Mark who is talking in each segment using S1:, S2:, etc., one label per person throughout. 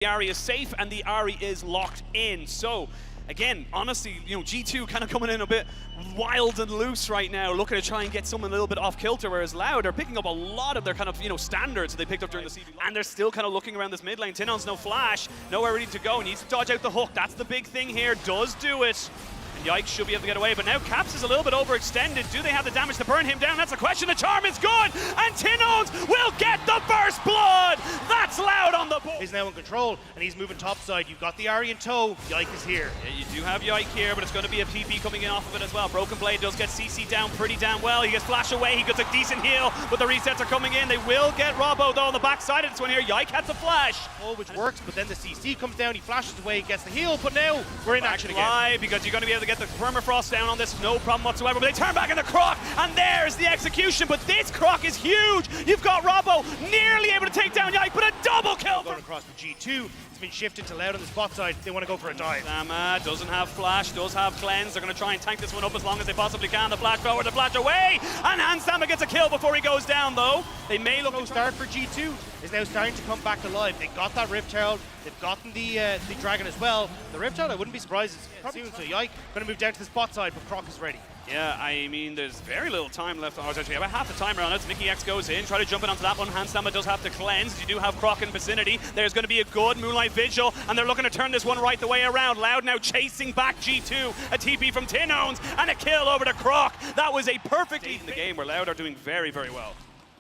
S1: Ahri is safe and the Ahri is locked in. So, again, honestly, you know, G2 kind of coming in a bit wild and loose right now, looking to try and get someone a little bit off kilter, whereas Loud are picking up a lot of their kind of, you know, standards that they picked up during the CV. And they're still kind of looking around this mid lane. ҭηνონ's no flash, nowhere ready to go, needs to dodge out the hook. That's the big thing here, does do it. And Yikes should be able to get away, but now Caps is a little bit overextended. Do they have the damage to burn him down? That's the question. The charm is good, and ҭηνон's will get the first blood. That's Loud on the board.
S2: He's now in control, and he's moving topside. You've got the Ahri in tow. Yike is here.
S1: Yeah, you do have Yike here, but it's going to be a PP coming in off of it as well. Broken Blade does get CC down pretty damn well. He gets flash away. He gets a decent heal, but the resets are coming in. They will get Robbo, though, on the backside of this one here. Yike has the flash.
S2: Oh, which works, but then the CC comes down. He flashes away, gets the heal, but now we're in action again.
S1: Because you're going to be able to get the permafrost down on this, no problem whatsoever. But they turn back in the Croc, and there's the execution. But this Croc is huge. You've got Robbo nearly able to take down Yike, but a double kill.
S2: Going across the G2. It's been shifted to Loud on the spot side. They want to go for a dive.
S1: Sama doesn't have flash, does have cleanse. They're going to try and tank this one up as long as they possibly can. The flash forward, the flash away, and Sama gets a kill before he goes down, though. They may look to
S2: start for G2 is now starting to come back alive. They got that Rift Herald. They've gotten the Dragon as well. The Rift Herald, I wouldn't be surprised. Soon, so Yike going to move down to the spot side, but Croc is ready.
S1: Yeah, I mean, there's very little time left. Oh, actually about half the time around it. mikyx goes in, try to jump in onto that one. Sama does have to cleanse. You do have Croc in vicinity. There's going to be a good Moonlight Vigil, and they're looking to turn this one right the way around. Loud now chasing back G2. A TP from ҭηνон's, and a kill over to Croc. That was a perfectly in the game where Loud are doing very, very well.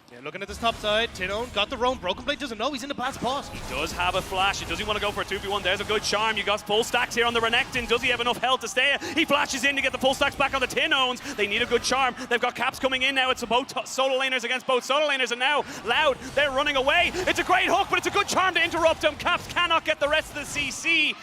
S2: Yeah, looking at this top side, ҭηνон got the roam. Broken Blade doesn't know he's in a bad spot.
S1: He does have a flash. Does he want to go for a 2v1? There's a good charm. You got full stacks here on the Renekton. Does he have enough health to stay? He flashes in to get the full stacks back on the ҭηνон's. They need a good charm. They've got Caps coming in now. It's both solo laners against both solo laners, and now Loud, they're running away. It's a great hook, but it's a good charm to interrupt them. Caps cannot get the rest of the CC.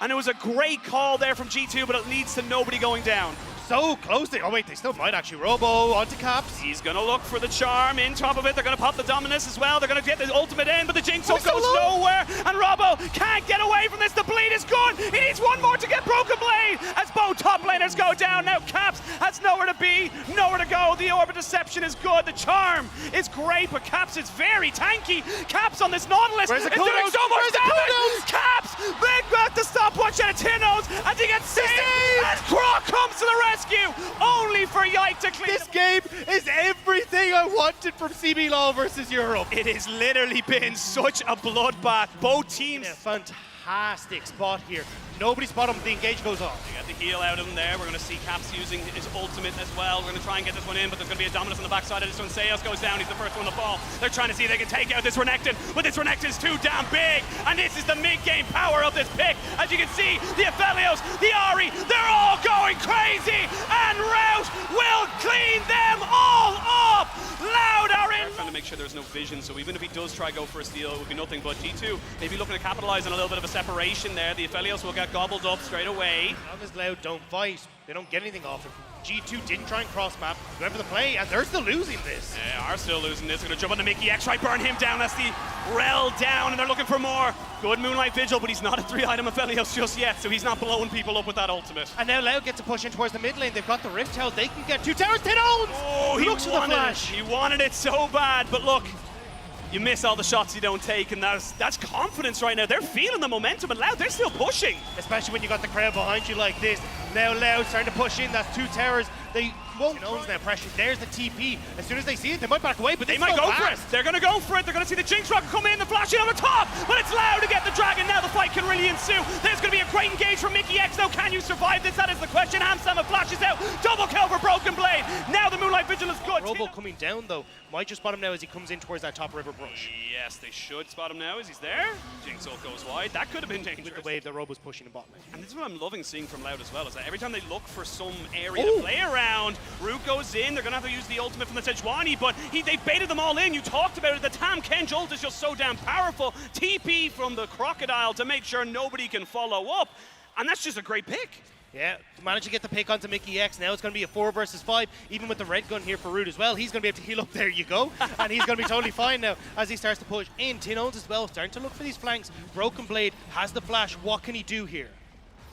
S1: And it was a great call there from G2, but it leads to nobody going down.
S2: So close. Oh wait, they still might actually. Robbo onto Caps.
S1: He's going to look for the charm in top of it. They're going to pop the Dominus as well. They're going to get the ultimate in, but the Jinx goes nowhere. And Robbo can't get away from this. The bleed is good. He needs one more to get Broken Blade as both top laners go down. Now Caps has nowhere to be, nowhere to go. The Orb of Deception is good. The charm is great, but Caps is very tanky. Caps on this Nautilus is doing so much damage. Caps, big back the stopwatch at ҭηνон's, and he gets saved. And Croc comes to the rescue, only for Yike to clean.
S2: This game is everything I wanted from CB Law versus Europe.
S1: It has literally been such a bloodbath. Both teams.
S2: Fantastic spot here. Nobody spot him. The engage goes off.
S1: They get the heal out of him there. We're going to see Caps using his ultimate as well. We're going to try and get this one in, but there's going to be a Dominus on the backside of this one. Seos goes down. He's the first one to fall. They're trying to see if they can take out this Renekton, but this Renekton is too damn big. And this is the mid-game power of this pick. As you can see, the Aphelios, the Ahri, they're all going crazy. And Rout will clean them all up. Loud are in. Trying to make sure there's no vision, so even if he does try to go for a steal, it would be nothing but G2 maybe looking to capitalize on a little bit of a separation there. The Aphelios will get gobbled up straight away.
S2: As long as Loud don't fight, they don't get anything off him. G2 didn't try and cross map, went for the play, and they're still losing this.
S1: They are still losing this. They're going to jump on the mikyx, try burn him down. That's the Rel down, and they're looking for more. Good Moonlight Vigil, but he's not a 3-item Aphelios just yet, so he's not blowing people up with that ultimate.
S2: And now Loud gets to push in towards the mid lane. They've got the Rift Herald. They can get 2 towers. ҭηνон's!
S1: Oh, he
S2: looks for the flash.
S1: He wanted it so bad, but look. You miss all the shots you don't take, and that's confidence right now. They're feeling the momentum, and Loud, they're still pushing.
S2: Especially when you got the crowd behind you like this. Now Loud starting to push in. That's 2 towers. They won't. ҭηνон's now pressure. There's the TP. As soon as they see it, they might back away, but
S1: they might go for it. They're going to go for it. They're going to see the Jinx Rocket come in, the flashing over top, but it's Loud to get the Dragon. Now the fight can really ensue. There's going to be a great engage from mikyx, though. Can you survive this? That is the question. Sama flashes out. Double kill for Broken Blade. Now the Moonlight Vigil is good.
S2: Robo coming down, though. Might just spot him now as he comes in towards that top river brush.
S1: Yes, they should spot him now as he's there. Jinx ult goes wide. That could have been dangerous.
S2: With the wave that Robo's pushing in bot lane.
S1: And this is what I'm loving seeing from Loud as well, is that every time they look for some area to play around, Root goes in. They're going to have to use the ultimate from the Sejuani, but they baited them all in. You talked about it. The Tahm Kench ult is just so damn powerful. TP from the Crocodile to make sure nobody can follow up. And that's just a great pick.
S2: Yeah, managed to get the pick onto mikyx. Now it's going to be a 4 versus 5, even with the red gun here for Root as well. He's going to be able to heal up. There you go. And he's going to be totally fine now as he starts to push in. ҭηνон's as well, starting to look for these flanks. Broken Blade has the flash. What can he do here?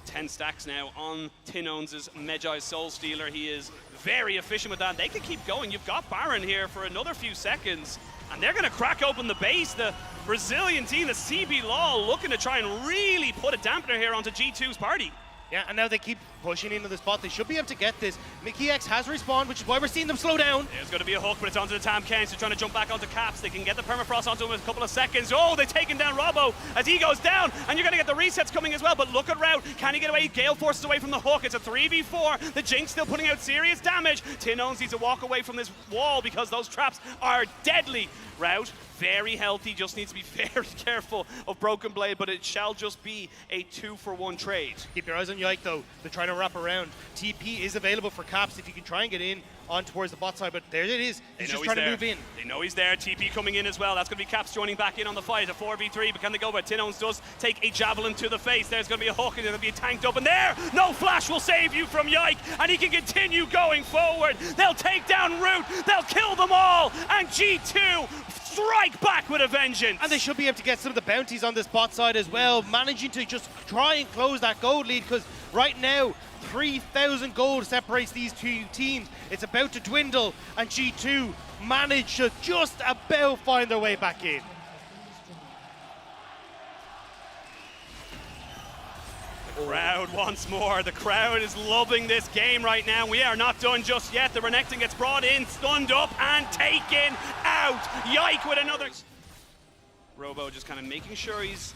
S1: 10 stacks now on ҭηνон's Medjai's Soul Stealer. He is very efficient with that. They can keep going. You've got Baron here for another few seconds, and they're going to crack open the base. The Brazilian team, the CB Law, looking to try and really put a dampener here onto G2's party.
S2: Yeah, and now they keep pushing into the spot. They should be able to get this. mikyx has respawned, which is why we're seeing them slow down.
S1: There's going to be a hook, but it's onto the Tam Kens. They're trying to jump back onto Caps. They can get the permafrost onto him in a couple of seconds. Oh, they've taken down Robo as he goes down, and you're going to get the resets coming as well. But look at Rout. Can he get away? Gale forces away from the hook. It's a 3v4. The Jinx still putting out serious damage. ҭînOwnz needs to walk away from this wall because those traps are deadly. Rout, very healthy, just needs to be very careful of Broken Blade, but it shall just be a 2-for-1 trade.
S2: Keep your eyes on Yike, though. They're trying to wrap around. TP is available for Caps if you can try and get in on towards the bot side, but there it is. He's just trying to move in.
S1: They know he's there. TP coming in as well. That's going to be Caps joining back in on the fight. A 4v3, but can they go? But ҭînOwnz does take a javelin to the face. There's going to be a hook, and there'll be a tanked up. And there, no flash will save you from Yike, and he can continue going forward. They'll take down Root. They'll kill them all, and G2 strike back with a vengeance.
S2: And they should be able to get some of the bounties on this bot side as well, managing to just try and close that gold lead, because right now, 3,000 gold separates these two teams. It's about to dwindle, and G2 managed to just about find their way back in.
S1: The crowd once more. The crowd is loving this game right now. We are not done just yet. The Renekton gets brought in, stunned up, and taken out. Yike with another. Robo just kind of making sure he's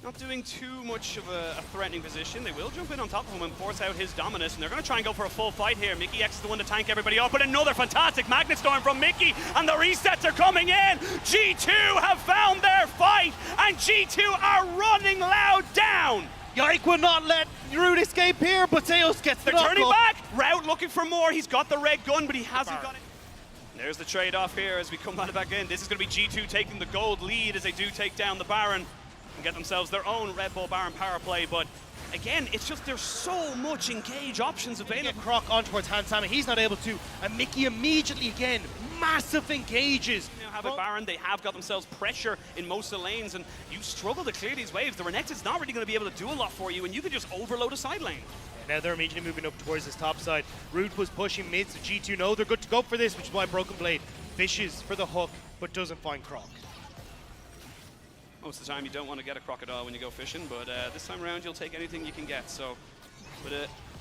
S1: not doing too much of a threatening position. They will jump in on top of him and force out his dominus, and they're going to try and go for a full fight here. mikyx is the one to tank everybody up, but another fantastic Magnet Storm from Mickey, and the resets are coming in. G2 have found their fight, and G2 are running loud down.
S2: Yike will not let Root escape here, but ҭînOwnz gets the
S1: They're turning
S2: knock
S1: back. Rout looking for more. He's got the red gun, but he hasn't got it. There's the trade-off here as we come back in. This is going to be G2 taking the gold lead as they do take down the Baron and get themselves their own Red Bull Baron power play. But again, it's just there's so much engage options available.
S2: Get Croc on towards HansAma. He's not able to, and Mickey immediately again massive engages.
S1: Now have a Baron. They have got themselves pressure in most of the lanes, and you struggle to clear these waves. The Renekton's not really going to be able to do a lot for you, and you can just overload a side lane.
S2: Now they're immediately moving up towards this top side. Root was pushing mid, so G2 know they're good to go for this, which is why Broken Blade fishes for the hook, but doesn't find Croc.
S1: Most of the time you don't want to get a crocodile when you go fishing, but this time around you'll take anything you can get. So with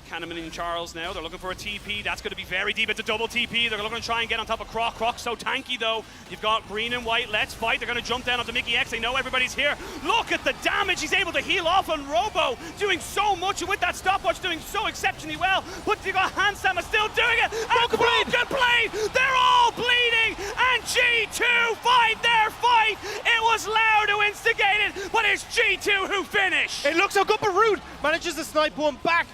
S1: Kahneman and Charles now, they're looking for a TP. That's going to be very deep. It's a double TP. They're looking to try and get on top of Croc. Croc's so tanky though. You've got green and white. Let's fight. They're going to jump down onto mikyx. They know everybody's here. Look at the damage. He's able to heal off on Robo, doing so much, and with that stopwatch doing so exceptionally well. But you got HansAma still doing it. And Broken Blade. They're all bleeding, and G2 fight their fight. It was Loud who instigated, but it's G2 who finish.
S2: It looks so good, but Root manages to snipe one back.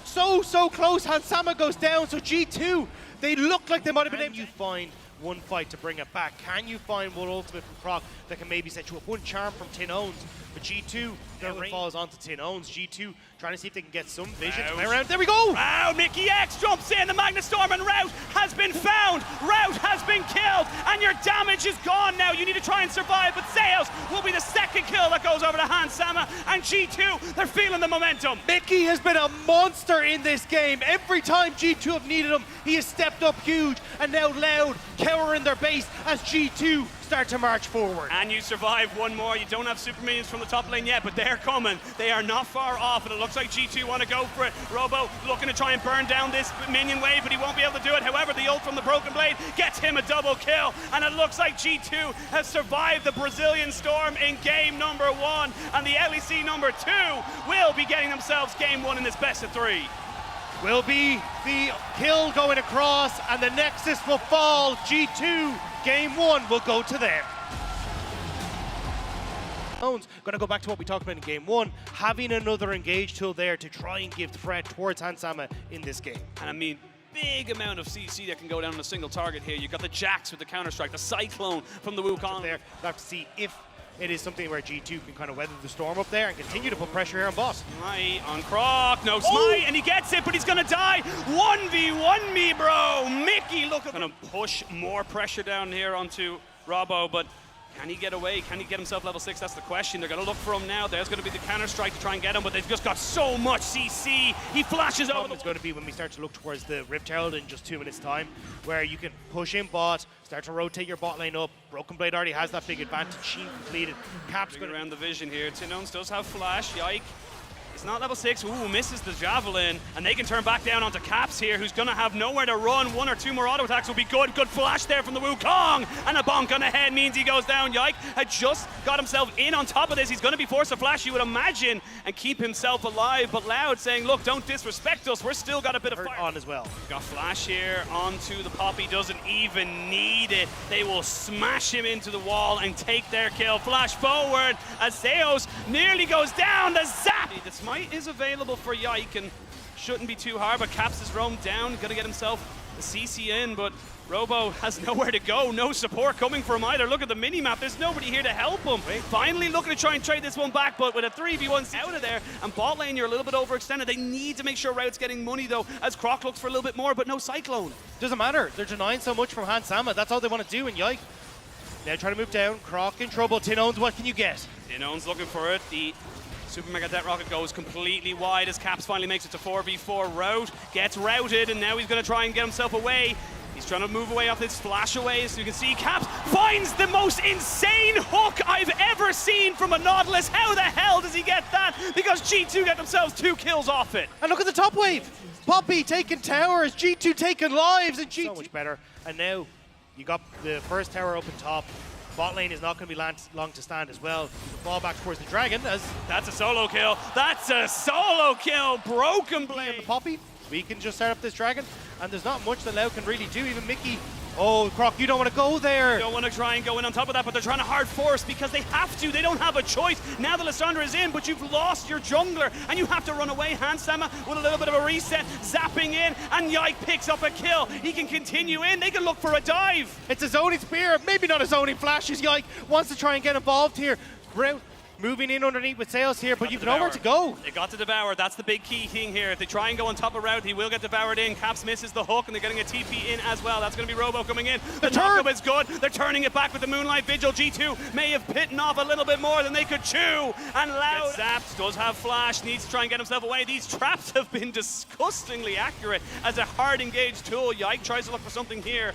S2: So close. HansAma goes down, so G2, they look like they might have been able to find one fight to bring it back. Can you find one ultimate from Croc that can maybe set you up? One charm from ҭînOwnz, but G2, now it falls onto ҭînOwnz. G2 trying to see if they can get some vision. Around. There we go!
S1: Rout, mikyx jumps in, the Magnet Storm, and Rout has been found. Rout has been killed, and your damage is gone now. You need to try and survive, but Zeus will be the second kill that goes over to HansAma, and G2, they're feeling the momentum.
S2: Mickey has been a monster in this game. Every time G2 have needed him, he has stepped up huge, and now Loud cowering their base as G2 start to march forward.
S1: And you survive one more. You don't have super minions from the top lane yet, but they're coming. They are not far off, and it looks like G2 want to go for it. Robo looking to try and burn down this minion wave, but he won't be able to do it. However, the ult from the Broken Blade gets him a double kill, and it looks like G2 has survived the Brazilian Storm in game number 1, and the LEC number 2 will be getting themselves game 1 in this best of 3.
S2: Will be the kill going across, and the Nexus will fall. G2, game 1 will go to them. Going to go back to what we talked about in game 1, having another engage tool there to try and give threat towards HansAma in this game.
S1: And I mean, big amount of CC that can go down on a single target here. You've got the Jax with the Counter-Strike, the Cyclone from the Wukong.
S2: There, we'll have to see if it is something where G2 can kind of weather the storm up there and continue to put pressure here on boss.
S1: Right, on Croc, no smite, and he gets it, but he's gonna die. 1v1 me, bro. Mickey, look at gonna push more pressure down here onto Robo, but Can he get away? Can he get himself level 6? That's the question. They're going to look for him now. There's going to be the counter strike to try and get him, but they've just got so much CC. He flashes over.
S2: It's going to be when we start to look towards the Rift Herald in just 2 minutes time, where you can push in bot, start to rotate your bot lane up. Broken Blade already has that big advantage. She completed. Cap's
S1: going around the vision here. ďŌĆØNG does have flash. Yike. It's not level 6. Ooh, misses the javelin. And they can turn back down onto Caps here, who's going to have nowhere to run. 1 or 2 more auto attacks will be good. Good flash there from the Wukong. And a bonk on the head means he goes down. Yike had just got himself in on top of this. He's going to be forced to flash, you would imagine, and keep himself alive. But Loud saying, look, don't disrespect us. We're still got a bit of fire
S2: on as well.
S1: Got flash here onto the Poppy. Doesn't even need it. They will smash him into the wall and take their kill. Flash forward as Zeus nearly goes down. The zap. The smite is available for Yike and shouldn't be too hard, but Caps is roamed down. Got to get himself the CC in, but Robo has nowhere to go. No support coming from either. Look at the mini-map. There's nobody here to help him. Finally looking to try and trade this one back, but with a 3v1 out of there, and bot lane, you're a little bit overextended. They need to make sure Rout's getting money, though, as Croc looks for a little bit more, but no Cyclone.
S2: Doesn't matter. They're denying so much from Hansama. That's all they want to do, and Yike now trying to move down. Croc in trouble. ďŌĆØNG, what can you get?
S1: ďŌ��'s looking for it. The Super Mega Death Rocket goes completely wide as Caps finally makes it to 4v4. Rout gets routed, and now he's going to try and get himself away. He's trying to move away off this flash away, so you can see Caps finds the most insane hook I've ever seen from a Nautilus. How the hell does he get that? Because G2 get themselves 2 kills off it.
S2: And look at the top wave. Poppy taking towers, G2 taking lives, and G2 so much better. And now you got the first tower up on top. Bot lane is not going to be long to stand as well. The fall back towards the Dragon as...
S1: That's a solo kill. That's a solo kill. Broken Blade.
S2: The Poppy. We can just start up this Dragon, and there's not much that Loud can really do. Even Mickey. Oh, Croc, you don't want to go there.
S1: You don't want to try and go in on top of that, but they're trying to hard force because they have to. They don't have a choice. Now the Lissandra is in, but you've lost your jungler, and you have to run away. Hansama with a little bit of a reset, zapping in, and Yike picks up a kill. He can continue in. They can look for a dive.
S2: It's a zoning spear. Maybe not a zoning flash as Yike wants to try and get involved here. Rout moving in underneath with Sales here, but you've nowhere to go.
S1: They got to devour. That's the big key thing here. If they try and go on top of Rout, he will get devoured in. Caps misses the hook, and they're getting a TP in as well. That's going to be Robo coming in. The turn is good. They're turning it back with the Moonlight Vigil. G2 may have bitten off a little bit more than they could chew. And Loud zapped, does have flash, needs to try and get himself away. These traps have been disgustingly accurate as a hard engaged tool. Yike tries to look for something here.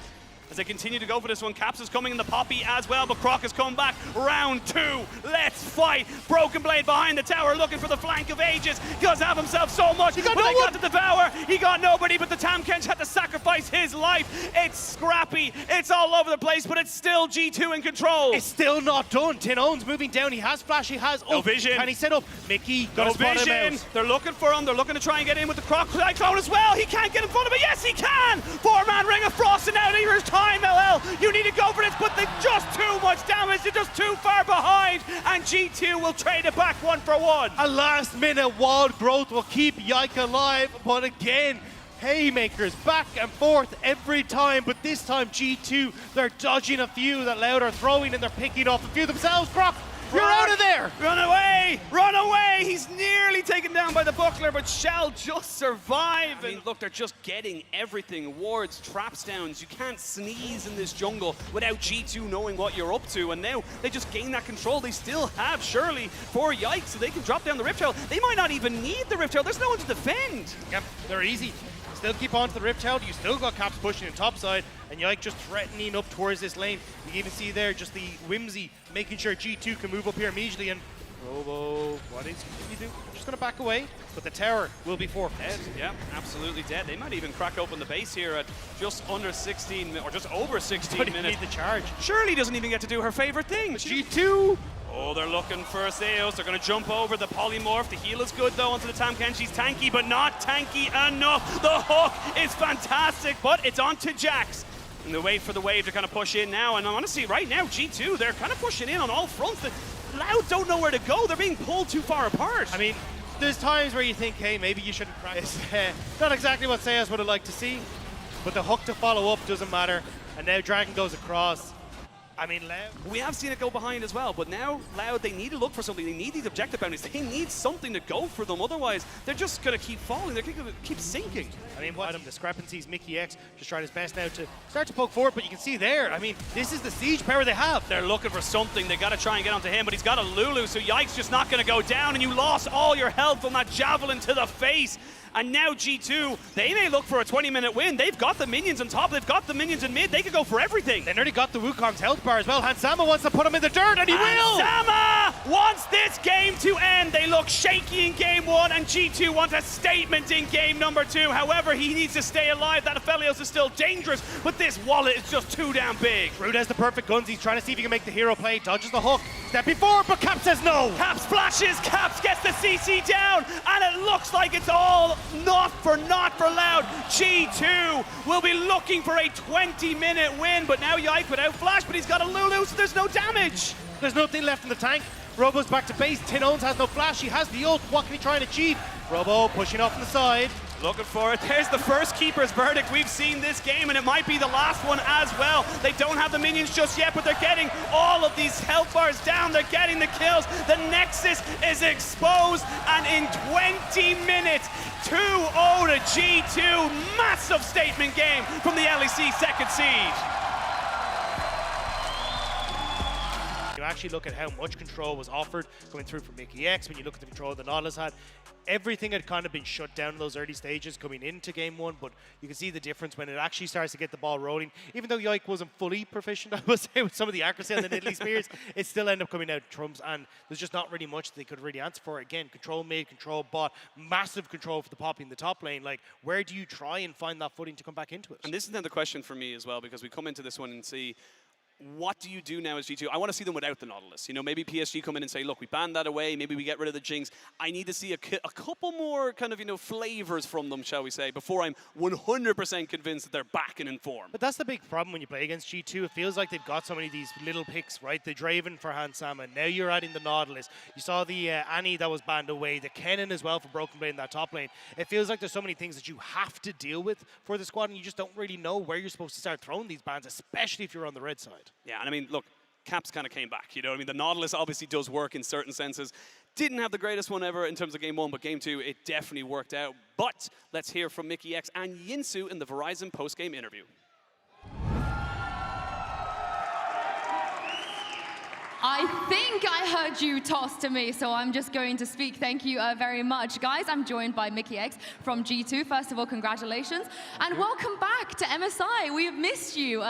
S1: As they continue to go for this one, Caps is coming in the Poppy as well, but Croc has come back. Round 2, let's fight. Broken Blade behind the tower, looking for the flank of ages. He does have himself so much, but they got to devour. He got nobody, but the Tamkench had to sacrifice his life. It's scrappy, it's all over the place, but it's still G2 in control.
S2: It's still not done. ďŌĆØNG's moving down. He has flash, he has
S1: no vision.
S2: Can he set up? Mickey got
S1: no vision. They're looking for him. They're looking to try and get in with the Croc Cyclone as well. He can't get in front of it. Yes, he can. 4-man Ring of Frost, and now there's time. LLL, you need to go for this, but they're just too much damage. They're just too far behind, and G2 will trade it back 1 for 1.
S2: A last-minute wild growth will keep Yike alive, but again, haymakers back and forth every time, but this time G2, they're dodging a few that Loud are throwing, and they're picking off a few themselves. Croc, you're out of there!
S1: Run away! Run away! He's nearly taken down by the buckler, but shall just survive. I mean, look, they're just getting everything. Wards, traps downs. You can't sneeze in this jungle without G2 knowing what you're up to, and now they just gain that control. They still have Shirley for Yike, so they can drop down the Rift Herald. They might not even need the Rift Herald. There's no one to defend.
S2: Yep, they're easy. Still keep on to the Rift Herald. You still got Caps pushing in topside, and Yike just threatening up towards this lane. You can even see there just the whimsy, making sure G2 can move up here immediately, and Robo, what is he do? Just going to back away, but the tower will be forfeit.
S1: Dead, yeah, absolutely dead. They might even crack open the base here at just under 16, or just over 16 minutes.
S2: Need the charge.
S1: Shirley doesn't even get to do her favorite thing.
S2: G2!
S1: Oh, they're looking for Zeus. They're going to jump over the polymorph. The heal is good, though, onto the Tamkench. She's tanky, but not tanky enough. The hook is fantastic, but it's onto Jax. And they wait for the wave to kind of push in now. And honestly, right now, G2, they're kind of pushing in on all fronts. The Loud don't know where to go. They're being pulled too far apart.
S2: I mean, there's times where you think, hey, maybe you shouldn't practice. Not exactly what Zeus would have liked to see, but the hook to follow up doesn't matter. And now Dragon goes across. I mean, Loud.
S1: We have seen it go behind as well, but now Loud, they need to look for something. They need these objective bounties. They need something to go for them. Otherwise, they're just going to keep falling. They're going to keep sinking.
S2: I mean, what discrepancies. MikyX just trying his best now to start to poke forward, but you can see there, I mean, this is the siege power they have.
S1: They're looking for something. They got to try and get onto him, but he's got a Lulu, so Yike's just not going to go down, and you lost all your health from that javelin to the face. And now G2, they may look for a 20-minute win. They've got the minions on top. They've got the minions in mid. They could go for everything.
S2: They nearly got the Wukong's health bar as well. Hansama wants to put him in the dirt, and he will!
S1: Hansama wants this game to end. They look shaky in game 1, and G2 want a statement in game number 2. However, he needs to stay alive. That Aphelios is still dangerous, but this wallet is just too damn big.
S2: Rude has the perfect guns. He's trying to see if he can make the hero play. Dodges the hook. Stepping forward, but Cap says no.
S1: Cap splashes. Caps gets the CC down, and it looks like it's all not for Loud. G2 will be looking for a 20-minute win, but now Yike without flash, but he's got a Lulu, so there's no damage.
S2: There's nothing left in the tank. Robo's back to base. ҭőＮG has no flash. He has the ult. What can he try and achieve? Robo pushing off on the side.
S1: Looking for it. There's the first keeper's verdict we've seen this game, and it might be the last one as well. They don't have the minions just yet, but they're getting all of these health bars down. They're getting the kills. The Nexus is exposed, and in 20 minutes, 2-0 to G2. Massive statement game from the LEC second seed.
S2: You actually look at how much control was offered coming through from MikyX. When you look at the control the Nautilus had, everything had kind of been shut down in those early stages coming into game 1, but you can see the difference when it actually starts to get the ball rolling. Even though Yike wasn't fully proficient, I would say, with some of the accuracy on the Nidalee spears, it still ended up coming out trumps, and there's just not really much they could really answer for. Again, control mid, control bot, massive control for the Poppy in the top lane. Like, where do you try and find that footing to come back into it?
S1: And this is then the question for me as well, because we come into this one and see, what do you do now as G2? I want to see them without the Nautilus. You know, maybe PSG come in and say, look, we banned that away. Maybe we get rid of the Jinx. I need to see a couple more kind of, you know, flavors from them, shall we say, before I'm 100% convinced that they're back and in form.
S2: But that's the big problem when you play against G2. It feels like they've got so many of these little picks, right? The Draven for Hansama. Now you're adding the Nautilus. You saw the Annie that was banned away. The Kennen as well for Broken Blade in that top lane. It feels like there's so many things that you have to deal with for the squad, and you just don't really know where you're supposed to start throwing these bans, especially if you're on the red side.
S1: Yeah, and I mean, look, Caps kind of came back, you know what I mean? The Nautilus obviously does work in certain senses. Didn't have the greatest one ever in terms of game 1, but game 2, it definitely worked out. But let's hear from MikyX and Yinsu in the Verizon post-game interview.
S3: I think I heard you toss to me, so I'm just going to speak. Thank you very much. Guys, I'm joined by MikyX from G2. First of all, congratulations. And welcome back to MSI. We've missed you.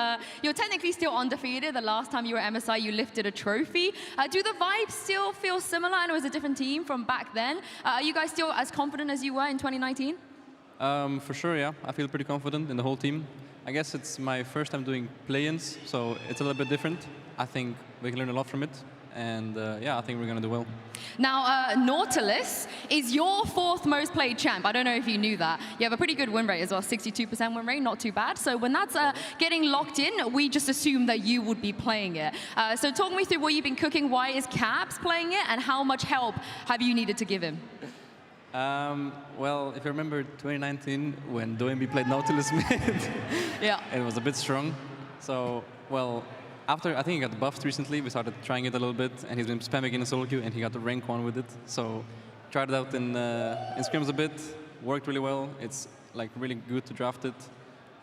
S3: You're technically still undefeated. The last time you were at MSI, you lifted a trophy. Do the vibes still feel similar? I know it was a different team from back then. Are you guys still as confident as you were in 2019?
S4: For sure, yeah. I feel pretty confident in the whole team. I guess it's my first time doing play-ins, so it's a little bit different. I think we can learn a lot from it, and yeah, I think we're going to do well.
S3: Now, Nautilus is your 4th most played champ. I don't know if you knew that. You have a pretty good win rate as well, 62% win rate, not too bad. So when that's getting locked in, we just assume that you would be playing it. So talk me through what you've been cooking. Why is Caps playing it, and how much help have you needed to give him?
S4: Well, if you remember 2019, when ਦੋNB played Nautilus mid,
S3: yeah,
S4: it was a bit strong. So, well, after I think he got buffed recently, we started trying it a little bit, and he's been spamming in solo queue, and he got the rank 1 with it. So, tried it out in scrims a bit, worked really well. It's like really good to draft it,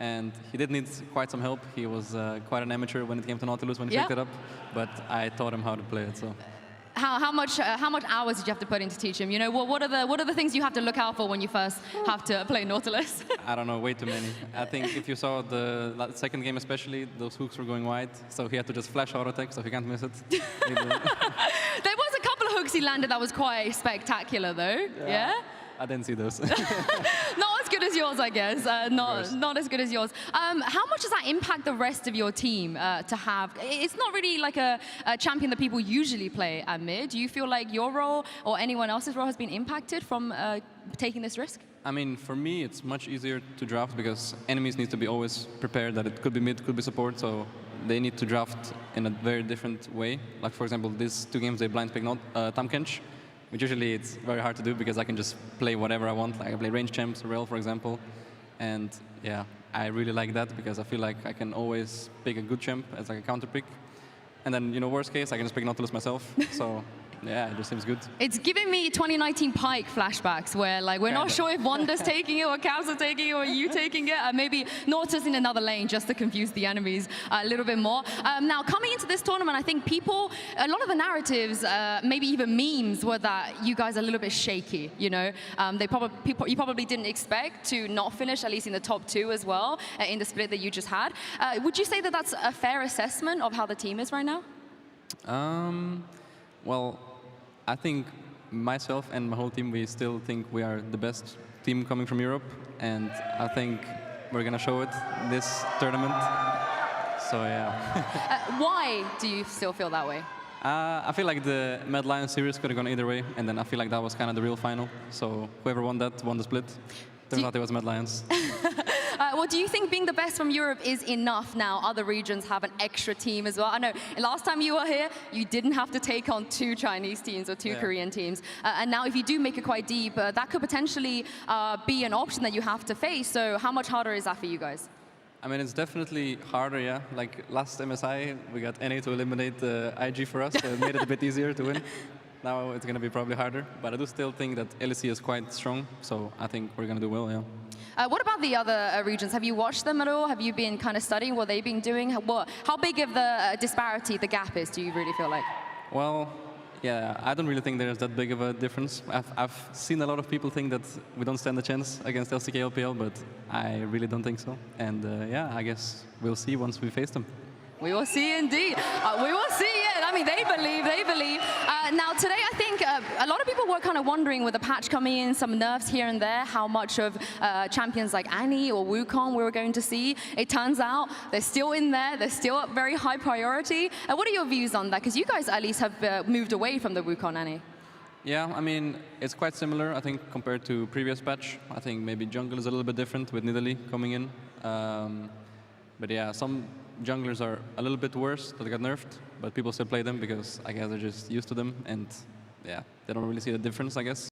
S4: and he did need quite some help. He was quite an amateur when it came to Nautilus when he picked it up, but I taught him how to play it. So.
S3: How much hours did you have to put in to teach him? You know, what are the things you have to look out for when you first have to play Nautilus?
S4: I don't know, way too many. I think if you saw the second game especially, those hooks were going wide, so he had to just flash auto attack, so he can't miss it.
S3: There was a couple of hooks he landed that was quite spectacular, though. Yeah?
S4: I didn't see those.
S3: Not as good as yours, I guess. Not as good as yours. How much does that impact the rest of your team to have? It's not really like a champion that people usually play at mid. Do you feel like your role or anyone else's role has been impacted from taking this risk?
S4: I mean, for me, it's much easier to draft because enemies need to be always prepared that it could be mid, could be support, so they need to draft in a very different way. Like, for example, these 2 games, they blind pick ҭőNG, which usually it's very hard to do because I can just play whatever I want. Like I play range champs, Rel, for example. And yeah, I really like that because I feel like I can always pick a good champ as like a counter pick. And then, you know, worst case, I can just pick Nautilus myself. So, yeah, it just seems good.
S3: It's giving me 2019 Pike flashbacks, where like we're not sure if Wanda's taking it or Caps are taking it or you taking it. Maybe Nautilus in another lane just to confuse the enemies a little bit more. Now, coming into this tournament, I think people, a lot of the narratives, maybe even memes, were that you guys are a little bit shaky. You know, you probably didn't expect to not finish at least in the top 2 as well in the split that you just had. Would you say that that's a fair assessment of how the team is right now?
S4: Well, I think myself and my whole team, we still think we are the best team coming from Europe, and I think we're going to show it this tournament. So, yeah.
S3: Why do you still feel that way?
S4: I feel like the Mad Lions series could have gone either way, and then I feel like that was kind of the real final. So whoever won that won the split. Turns out it was Mad Lions.
S3: Well, do you think being the best from Europe is enough now? Other regions have an extra team as well. I know last time you were here, you didn't have to take on 2 Chinese teams or 2 Korean teams. And now if you do make it quite deep, that could potentially be an option that you have to face. So how much harder is that for you guys?
S4: I mean, it's definitely harder, yeah. Like last MSI, we got NA to eliminate IG for us, so it made it a bit easier to win. Now it's going to be probably harder, but I do still think that LEC is quite strong, so I think we're going to do well, yeah.
S3: What about the other regions? Have you watched them at all? Have you been kind of studying what they've been doing? How big of the disparity, the gap is, do you really feel like?
S4: Well, yeah, I don't really think there's that big of a difference. I've seen a lot of people think that we don't stand a chance against LCK LPL, but I really don't think so. And yeah, I guess we'll see once we face them.
S3: We will see indeed. We will see, yeah. I mean, they believe. Now, today, I think a lot of people were kind of wondering with the patch coming in, some nerfs here and there, how much of champions like Annie or Wukong we were going to see. It turns out they're still in there. They're still at very high priority. What are your views on that? Because you guys at least have moved away from the Wukong Annie.
S4: Yeah, I mean, it's quite similar, I think, compared to previous patch. I think maybe jungle is a little bit different with Nidalee coming in. But yeah, some junglers are a little bit worse that got nerfed, but people still play them because I guess they're just used to them, and yeah, they don't really see the difference, I guess.